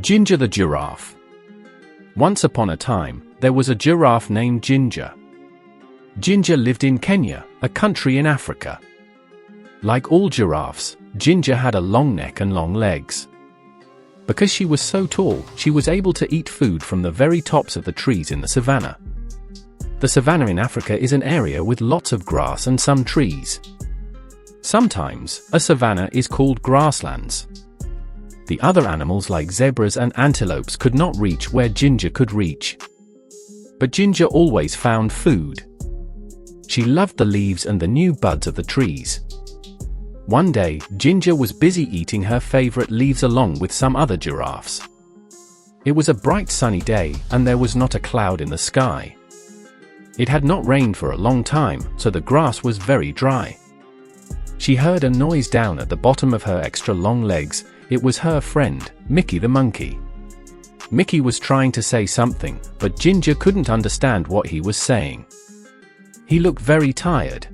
Ginger the Giraffe. Once upon a time, there was a giraffe named Ginger. Ginger lived in Kenya, a country in Africa. Like all giraffes, Ginger had a long neck and long legs. Because she was so tall, she was able to eat food from the very tops of the trees in the savannah. The savannah in Africa is an area with lots of grass and some trees. Sometimes, a savannah is called grasslands. The other animals like zebras and antelopes could not reach where Ginger could reach. But Ginger always found food. She loved the leaves and the new buds of the trees. One day, Ginger was busy eating her favorite leaves along with some other giraffes. It was a bright sunny day, and there was not a cloud in the sky. It had not rained for a long time, so the grass was very dry. She heard a noise down at the bottom of her extra long legs. It was her friend, Mickey the monkey. Mickey was trying to say something, but Ginger couldn't understand what he was saying. He looked very tired.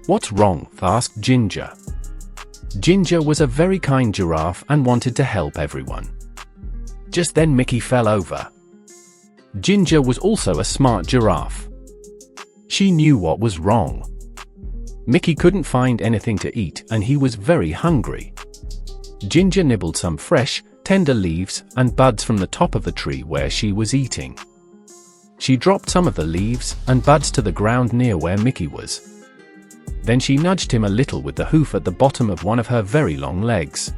"What's wrong?" asked Ginger. Ginger was a very kind giraffe and wanted to help everyone. Just then Mickey fell over. Ginger was also a smart giraffe. She knew what was wrong. Mickey couldn't find anything to eat, and he was very hungry. Ginger nibbled some fresh, tender leaves and buds from the top of the tree where she was eating. She dropped some of the leaves and buds to the ground near where Mickey was. Then she nudged him a little with the hoof at the bottom of one of her very long legs.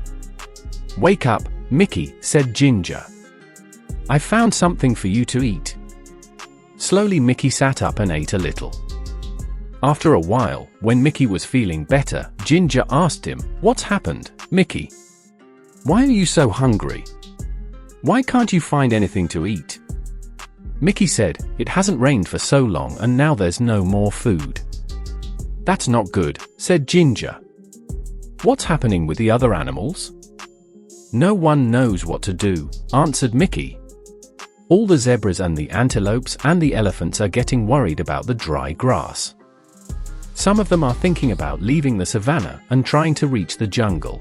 "Wake up, Mickey," said Ginger. "I found something for you to eat." Slowly Mickey sat up and ate a little. After a while, when Mickey was feeling better, Ginger asked him, "What's happened, Mickey? Why are you so hungry? Why can't you find anything to eat?" Mickey said, "It hasn't rained for so long and now there's no more food." "That's not good," said Ginger. "What's happening with the other animals?" "No one knows what to do," answered Mickey. "All the zebras and the antelopes and the elephants are getting worried about the dry grass. Some of them are thinking about leaving the savannah and trying to reach the jungle."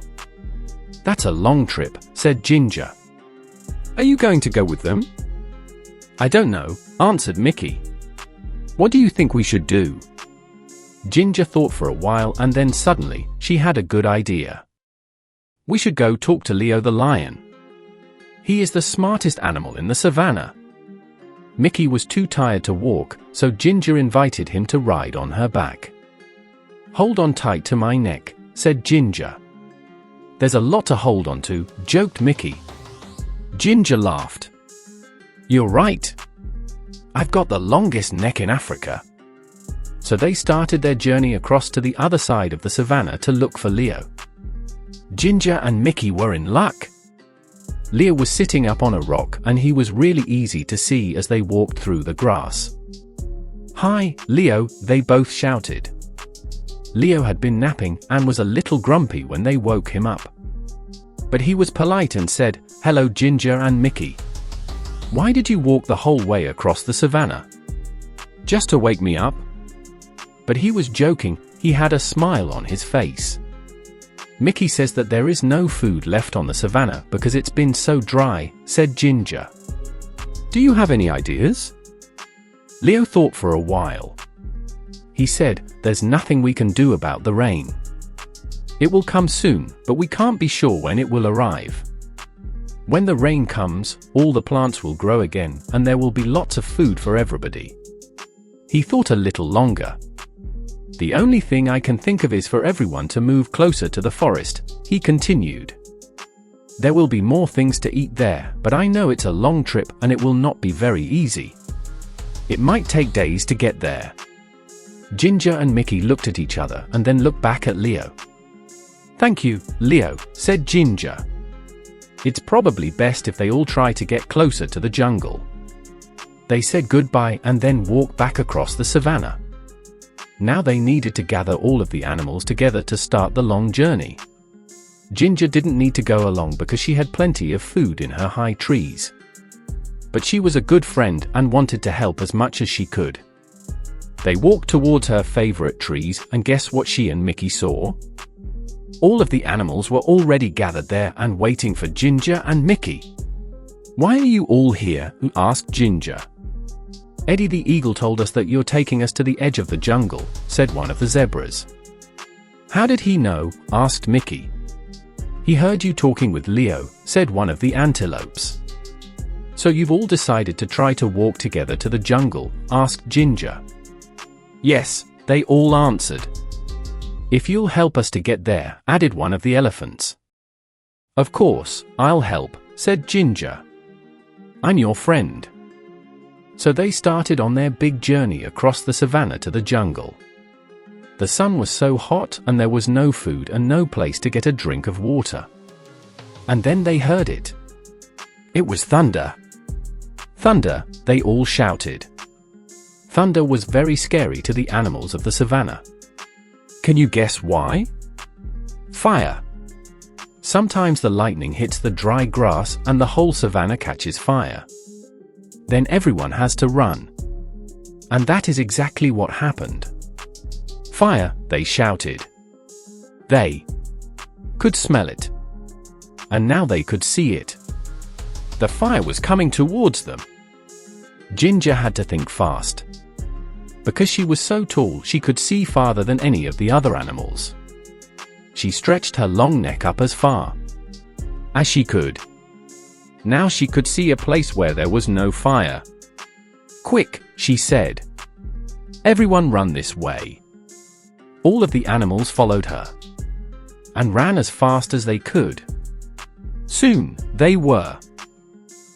"That's a long trip," said Ginger. "Are you going to go with them?" "I don't know," answered Mickey. "What do you think we should do?" Ginger thought for a while and then suddenly, she had a good idea. "We should go talk to Leo the lion. He is the smartest animal in the savannah." Mickey was too tired to walk, so Ginger invited him to ride on her back. "Hold on tight to my neck," said Ginger. "There's a lot to hold on to," joked Mickey. Ginger laughed. "You're right. I've got the longest neck in Africa." So they started their journey across to the other side of the savannah to look for Leo. Ginger and Mickey were in luck. Leo was sitting up on a rock and he was really easy to see as they walked through the grass. "Hi, Leo," they both shouted. Leo had been napping and was a little grumpy when they woke him up. But he was polite and said, "Hello Ginger and Mickey. Why did you walk the whole way across the savannah? Just to wake me up?" But he was joking, he had a smile on his face. "Mickey says that there is no food left on the savannah because it's been so dry," said Ginger. "Do you have any ideas?" Leo thought for a while. He said, "There's nothing we can do about the rain. It will come soon, but we can't be sure when it will arrive. When the rain comes, all the plants will grow again, and there will be lots of food for everybody." He thought a little longer. "The only thing I can think of is for everyone to move closer to the forest," he continued. "There will be more things to eat there, but I know it's a long trip and it will not be very easy. It might take days to get there." Ginger and Mickey looked at each other and then looked back at Leo. "Thank you, Leo," said Ginger. "It's probably best if they all try to get closer to the jungle." They said goodbye and then walked back across the savannah. Now they needed to gather all of the animals together to start the long journey. Ginger didn't need to go along because she had plenty of food in her high trees. But she was a good friend and wanted to help as much as she could. They walked towards her favorite trees, and guess what she and Mickey saw? All of the animals were already gathered there and waiting for Ginger and Mickey. "Why are you all here?" asked Ginger. "Eddie the eagle told us that you're taking us to the edge of the jungle," said one of the zebras. "How did he know?" asked Mickey. "He heard you talking with Leo," said one of the antelopes. "So you've all decided to try to walk together to the jungle?" asked Ginger. "Yes," they all answered. "If you'll help us to get there," added one of the elephants. "Of course, I'll help," said Ginger. "I'm your friend." So they started on their big journey across the savannah to the jungle. The sun was so hot and there was no food and no place to get a drink of water. And then they heard it. It was thunder. "Thunder," they all shouted. Thunder was very scary to the animals of the savannah. Can you guess why? Fire. Sometimes the lightning hits the dry grass and the whole savannah catches fire. Then everyone has to run. And that is exactly what happened. "Fire," they shouted. They could smell it. And now they could see it. The fire was coming towards them. Ginger had to think fast. Because she was so tall, she could see farther than any of the other animals. She stretched her long neck up as far as she could. Now she could see a place where there was no fire. "Quick," she said. "Everyone run this way." All of the animals followed her and ran as fast as they could. Soon, they were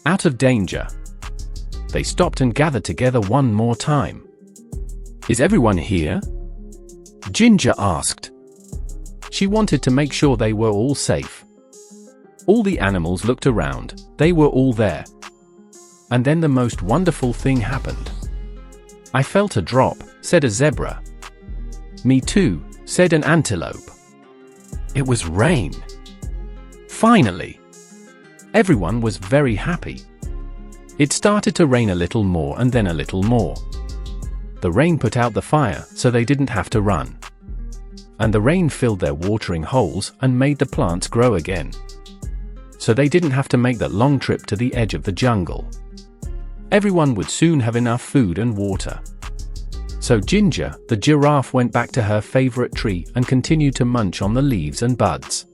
out of danger. They stopped and gathered together one more time. "Is everyone here?" Ginger asked. She wanted to make sure they were all safe. All the animals looked around. They were all there. And then the most wonderful thing happened. "I felt a drop," said a zebra. "Me too," said an antelope. It was rain. Finally. Everyone was very happy. It started to rain a little more and then a little more. The rain put out the fire, so they didn't have to run. And the rain filled their watering holes and made the plants grow again. So they didn't have to make that long trip to the edge of the jungle. Everyone would soon have enough food and water. So Ginger, the giraffe, went back to her favorite tree and continued to munch on the leaves and buds.